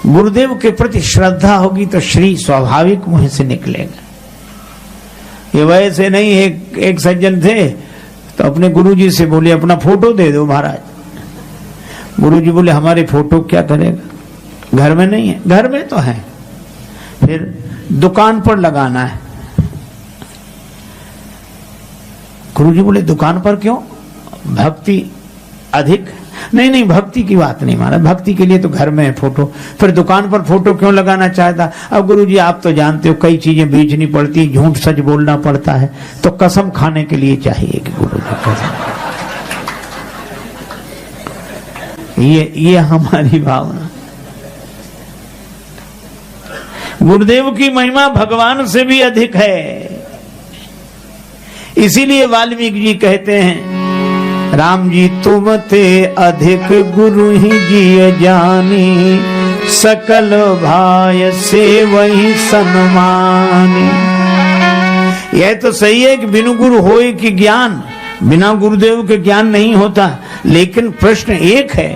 गुरुदेव के प्रति श्रद्धा होगी तो श्री स्वाभाविक मुंह से निकलेगा। ये वैसे नहीं, एक सज्जन थे तो अपने गुरुजी से बोले अपना फोटो दे दो महाराज। गुरुजी बोले हमारे फोटो क्या करेगा, घर में नहीं है। घर में तो है, फिर दुकान पर लगाना है। गुरुजी बोले दुकान पर क्यों, भक्ति अधिक। नहीं, भक्ति की बात नहीं माना, भक्ति के लिए तो घर में है फोटो, फिर दुकान पर फोटो क्यों लगाना चाहता। अब गुरुजी आप तो जानते हो कई चीजें बेचनी पड़ती, झूठ सच बोलना पड़ता है, तो कसम खाने के लिए चाहिए कि गुरुजी कसम। ये हमारी भावना। गुरुदेव की महिमा भगवान से भी अधिक है। इसीलिए वाल्मीकि जी कहते हैं, राम जी तुम ते अधिक गुरु ही जिय जानी, सकल भाय से वही सन्मानी। यह तो सही है कि बिनु गुरु होए कि ज्ञान, बिना गुरुदेव के ज्ञान नहीं होता, लेकिन प्रश्न एक है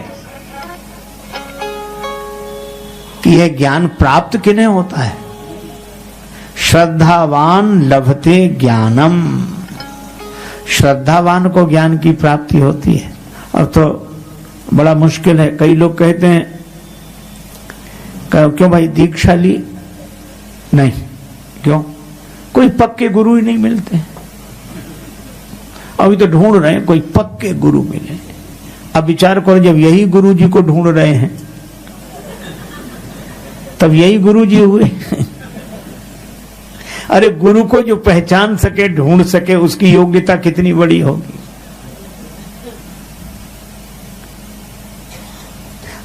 कि यह ज्ञान प्राप्त किन्हें होता है। श्रद्धावान लभते ज्ञानम, श्रद्धावान को ज्ञान की प्राप्ति होती है। और तो बड़ा मुश्किल है। कई लोग कहते हैं क्यों भाई दीक्षा ली नहीं, क्यों कोई पक्के गुरु ही नहीं मिलते। अभी तो ढूंढ रहे हैं कोई पक्के गुरु मिले। अब विचार करो, जब यही गुरु जी को ढूंढ रहे हैं तब यही गुरु जी हुए। अरे गुरु को जो पहचान सके, ढूंढ सके, उसकी योग्यता कितनी बड़ी होगी।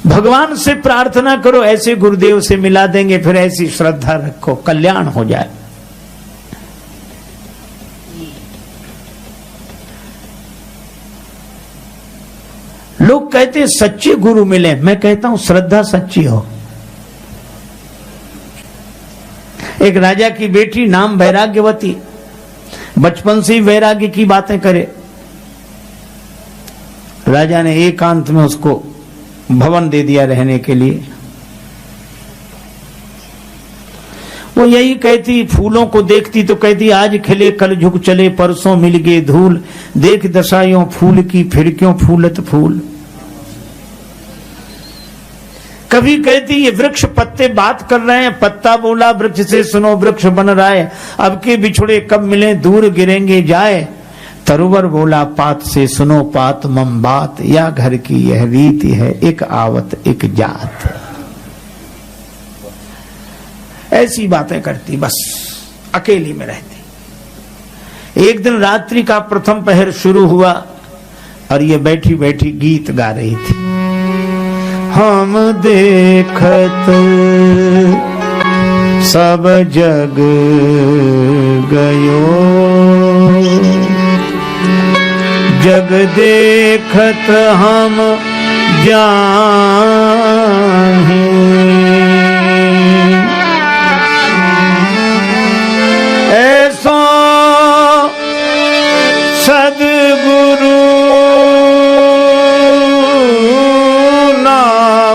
भगवान से प्रार्थना करो ऐसे गुरुदेव से मिला देंगे, फिर ऐसी श्रद्धा रखो, कल्याण हो जाए। लोग कहते हैं सच्चे गुरु मिले, मैं कहता हूं श्रद्धा सच्ची हो। एक राजा की बेटी नाम वैराग्यवती, बचपन से ही वैराग्य की बातें करे। राजा ने एकांत में उसको भवन दे दिया रहने के लिए। वो यही कहती, फूलों को देखती तो कहती आज खिले कल झुक चले, परसों मिल गए धूल, देख दशायों फूल की फिर क्यों फूलत फूल। कभी कहती ये वृक्ष पत्ते बात कर रहे हैं, पत्ता बोला वृक्ष से सुनो वृक्ष बन रहा है, अब के बिछड़े कब मिले दूर गिरेंगे जाए। तरुवर बोला पात से सुनो पात मम बात, या घर की यह रीति है एक आवत एक जात। ऐसी बातें करती, बस अकेली में रहती। एक दिन रात्रि का प्रथम पहर शुरू हुआ और ये बैठी बैठी गीत गा रही थी। हम देखत सब जग गयो, जग देखत हम जाहि, ऐसो सद्गुरु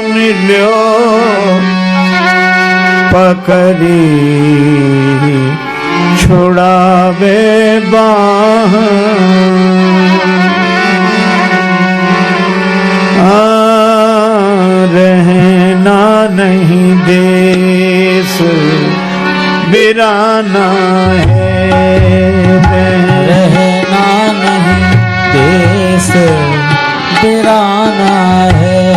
मिलो, पकड़ी छुड़ावे बाह, रहना नहीं देश बिराना है, रहना नहीं देश बिराना है,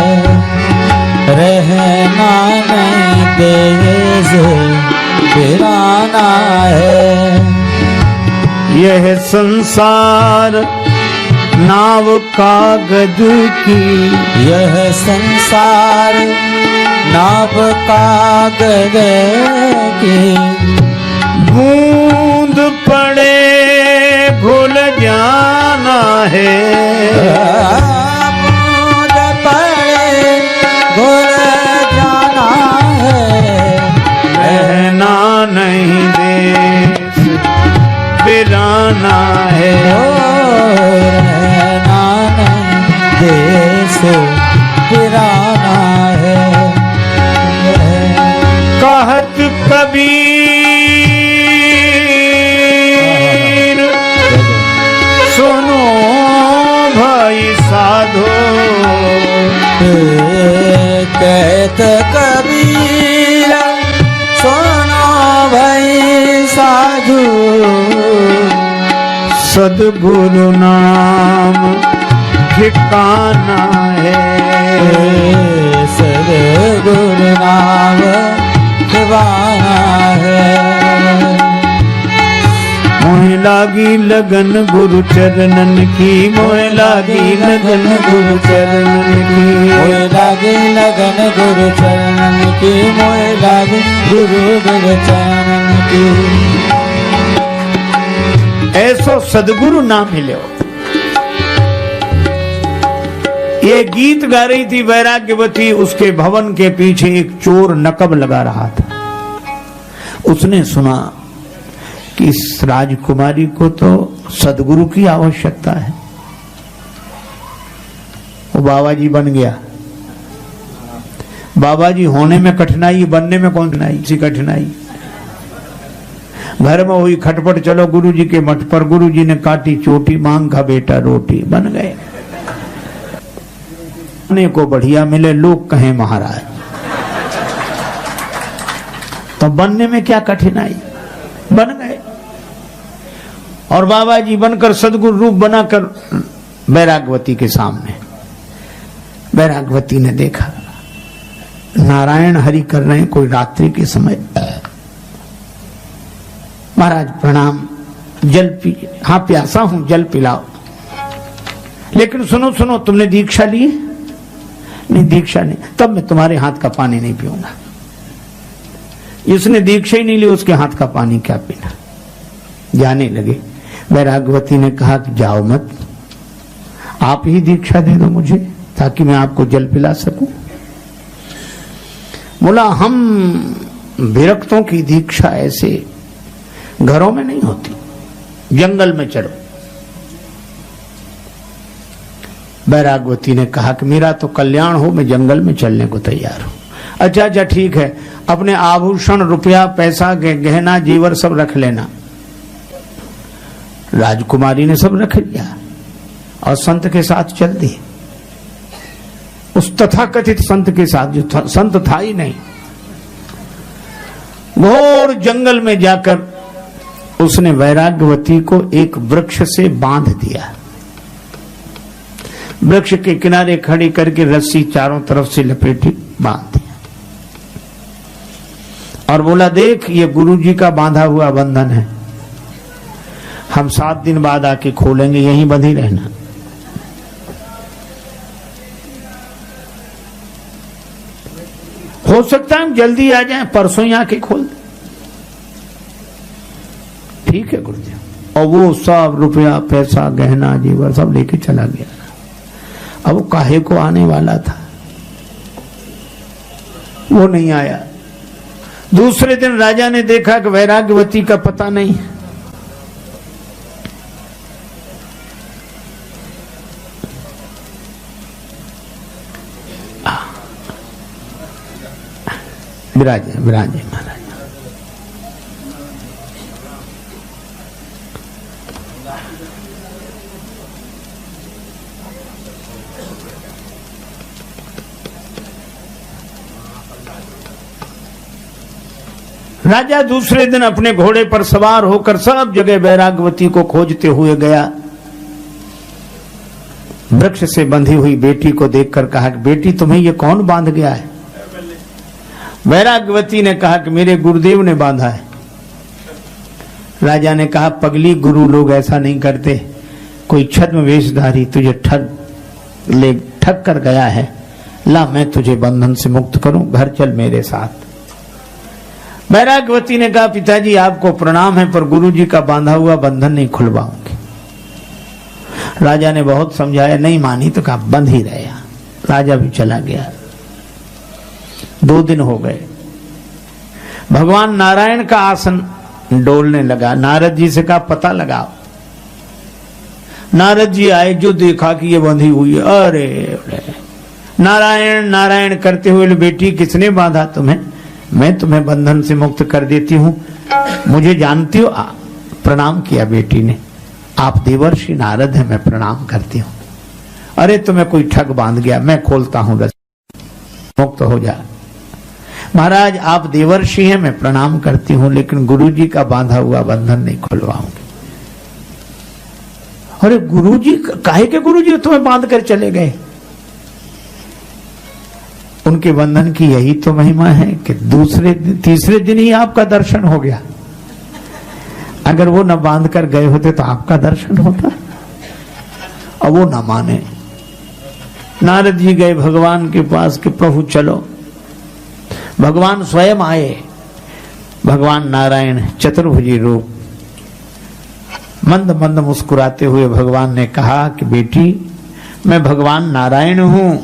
रहना नहीं देश बिराना है। यह संसार नाव कागज की, यह संसार नाव कागज की, बूंद पड़े भूल जाना है, बूंद पड़े भूल जाना है, रहना नहीं देश बिराना है, रहना नहीं देश बिराना है, कहत कबीर सुनो भाई साधु, सदगुरु नाम ठिकाना है, सदगुरु नाम ठिकाना है। मोह लागी लगन गुरु चरणन की, मोह लागी लगन गुरु चरणन की, मोह लागी लगन गुरु चरणन की, मोह लागी गुरु चरणन की। ऐसो सदगुरु ना मिले। ये गीत गा रही थी वैराग्यवती, उसके भवन के पीछे एक चोर नकब लगा रहा था। उसने सुना कि इस राजकुमारी को तो सदगुरु की आवश्यकता है। वो बाबा जी बन गया। बाबा जी होने में कठिनाई, बनने में कौन सी कठिनाई। घर में हुई खटपट, चलो गुरु जी के मठ पर। गुरु जी ने काटी चोटी, मांग का बेटा रोटी, बन गए। को बढ़िया मिले, लोग कहें महाराज, तो बनने में क्या कठिनाई, बन गए। और बाबा जी बनकर सदगुरु रूप बनाकर वैराग्यवती के सामने। वैराग्यवती ने देखा नारायण हरि कर रहे हैं, कोई रात्रि के समय। महाराज प्रणाम, जल पीजिए। हाँ प्यासा हूं, जल पिलाओ। लेकिन सुनो सुनो, तुमने दीक्षा ली? नहीं दीक्षा नहीं। तब मैं तुम्हारे हाथ का पानी नहीं पीऊंगा। इसने दीक्षा ही नहीं ली, उसके हाथ का पानी क्या पीना। जाने लगे। वैराग्यवती ने कहा कि जाओ मत, आप ही दीक्षा दे दो मुझे, ताकि मैं आपको जल पिला सकूं। बोला हम विरक्तों की दीक्षा ऐसे घरों में नहीं होती, जंगल में चलो। वैराग्यवती ने कहा कि मेरा तो कल्याण हो, मैं जंगल में चलने को तैयार हूं। अच्छा अच्छा ठीक है, अपने आभूषण, रुपया, पैसा, गहना, जीवर सब रख लेना। राजकुमारी ने सब रख लिया और संत के साथ चल दी। उस तथाकथित संत के साथ, जो संत था ही नहीं। घोर जंगल में जाकर उसने वैराग्यवती को एक वृक्ष से बांध दिया। वृक्ष के किनारे खड़ी करके रस्सी चारों तरफ से लपेटी बांध दिया और बोला, देख ये गुरु जी का बांधा हुआ बंधन है, हम 7 दिन बाद आके खोलेंगे, यहीं बंधी रहना। हो सकता है हम जल्दी आ जाएं, परसों ही आके खोल दे। ठीक है गुरुदेव। और वो सब रुपया, पैसा, गहना, जीवर सब लेके चला गया। अब वो काहे को आने वाला था, वो नहीं आया। दूसरे दिन राजा ने देखा कि वैराग्यवती का पता नहीं। विराजे विराजे महाराज। राजा दूसरे दिन अपने घोड़े पर सवार होकर सब जगह वैराग्यवती को खोजते हुए गया। वृक्ष से बंधी हुई बेटी को देखकर कहा कि बेटी तुम्हें ये कौन बांध गया है? वैराग्यवती ने कहा कि मेरे गुरुदेव ने बांधा है। राजा ने कहा पगली, गुरु लोग ऐसा नहीं करते। कोई छद्म वेशधारी तुझे ठग कर गया है, ला मैं तुझे बंधन से मुक्त करूं, घर चल मेरे साथ। वैराग्यवती ने कहा पिताजी आपको प्रणाम है, पर गुरु जी का बांधा हुआ बंधन नहीं खुलवाऊंगी। राजा ने बहुत समझाया, नहीं मानी तो कहा बंध ही रहे। राजा भी चला गया। 2 दिन हो गए। भगवान नारायण का आसन डोलने लगा। नारद जी से कहा पता लगाओ। नारद जी आए, जो देखा कि ये बंधी हुई है, अरे नारायण नारायण करते हुए, बेटी किसने बांधा तुम्हें? मैं तुम्हें बंधन से मुक्त कर देती हूं, मुझे जानती हो? प्रणाम किया बेटी ने। आप देवर्षि नारद हैं, मैं प्रणाम करती हूं। अरे तुम्हें कोई ठग बांध गया, मैं खोलता हूं, मुक्त हो जा। महाराज आप देवर्षि हैं, मैं प्रणाम करती हूं, लेकिन गुरुजी का बांधा हुआ बंधन नहीं खुलवाऊंगी। अरे गुरुजी, काहे के गुरुजी तुम्हें बांध कर चले गए? उनके बंधन की यही तो महिमा है कि तीसरे दिन ही आपका दर्शन हो गया। अगर वो न बांध कर गए होते तो आपका दर्शन होता, और वो न माने। नारद जी गए भगवान के पास कि प्रभु चलो। भगवान स्वयं आए, भगवान नारायण चतुर्भुजी रूप। मंद मंद मुस्कुराते हुए भगवान ने कहा कि बेटी, मैं भगवान नारायण हूं,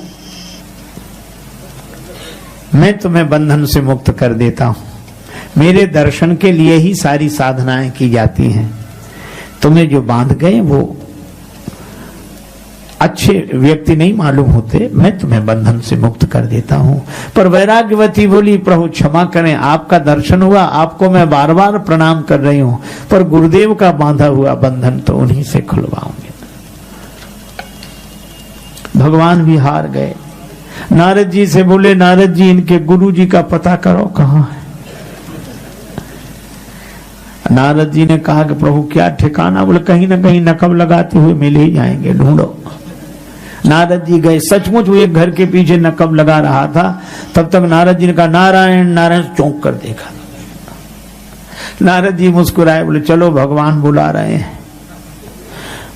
मैं तुम्हें बंधन से मुक्त कर देता हूं। मेरे दर्शन के लिए ही सारी साधनाएं की जाती हैं। तुम्हें जो बांध गए वो अच्छे व्यक्ति नहीं मालूम होते, मैं तुम्हें बंधन से मुक्त कर देता हूं। पर वैराग्यवती बोली, प्रभु क्षमा करें, आपका दर्शन हुआ, आपको मैं बार बार प्रणाम कर रही हूं, पर गुरुदेव का बांधा हुआ बंधन तो उन्हीं से खुलवाऊंगी। भगवान भी हार गए। नारद जी से बोले, नारद जी इनके गुरु जी का पता करो कहां है। नारद जी ने कहा कि प्रभु क्या ठिकाना? बोले कहीं ना कहीं नकब लगाते हुए मिल ही जाएंगे, ढूंढो। नारद जी गए, सचमुच वो एक घर के पीछे नकब लगा रहा था। तब तक नारद जी ने कहा नारायण नारायण, चौंक कर देखा। नारद जी मुस्कुराए, बोले चलो भगवान बुला रहे हैं।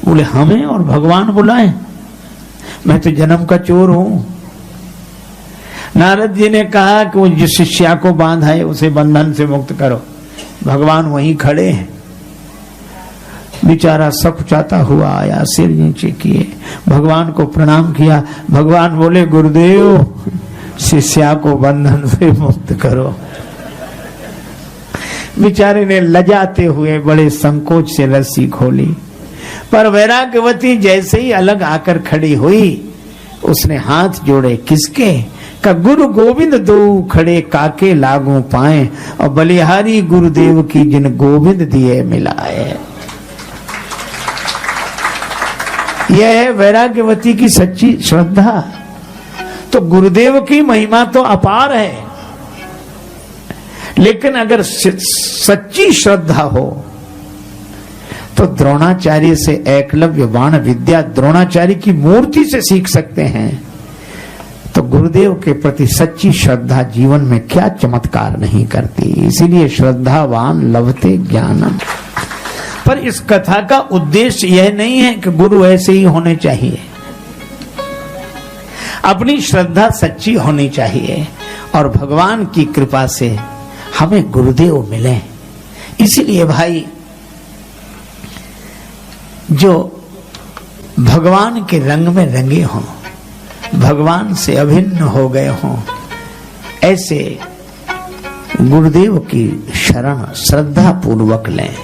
बोले हमें और भगवान बुलाए? मैं तो जन्म का चोर हूं। नारद जी ने कहा कि वो जिस शिष्या को बांधा है उसे बंधन से मुक्त करो। भगवान वहीं खड़े हैं। बेचारा सकुचाता हुआ आया, सिर नीचे किए, भगवान को प्रणाम किया। भगवान बोले, गुरुदेव शिष्या को बंधन से मुक्त करो। बेचारे ने लजाते हुए बड़े संकोच से रस्सी खोली, पर वैराग्यवती जैसे ही अलग आकर खड़ी हुई, उसने हाथ जोड़े। किसके? का गुरु गोविंद दो खड़े काके लागू पाए, और बलिहारी गुरुदेव की जिन गोविंद दिए मिलाए। यह है वैराग्यवती की सच्ची श्रद्धा। तो गुरुदेव की महिमा तो अपार है, लेकिन अगर सच्ची श्रद्धा हो तो द्रोणाचार्य से एकलव्य बाण विद्या द्रोणाचार्य की मूर्ति से सीख सकते हैं। तो गुरुदेव के प्रति सच्ची श्रद्धा जीवन में क्या चमत्कार नहीं करती। इसीलिए श्रद्धावान लभते ज्ञानम। पर इस कथा का उद्देश्य यह नहीं है कि गुरु ऐसे ही होने चाहिए। अपनी श्रद्धा सच्ची होनी चाहिए, और भगवान की कृपा से हमें गुरुदेव मिले। इसीलिए भाई, जो भगवान के रंग में रंगे हों, भगवान से अभिन्न हो गए हों, ऐसे गुरुदेव की शरण श्रद्धा पूर्वक लें।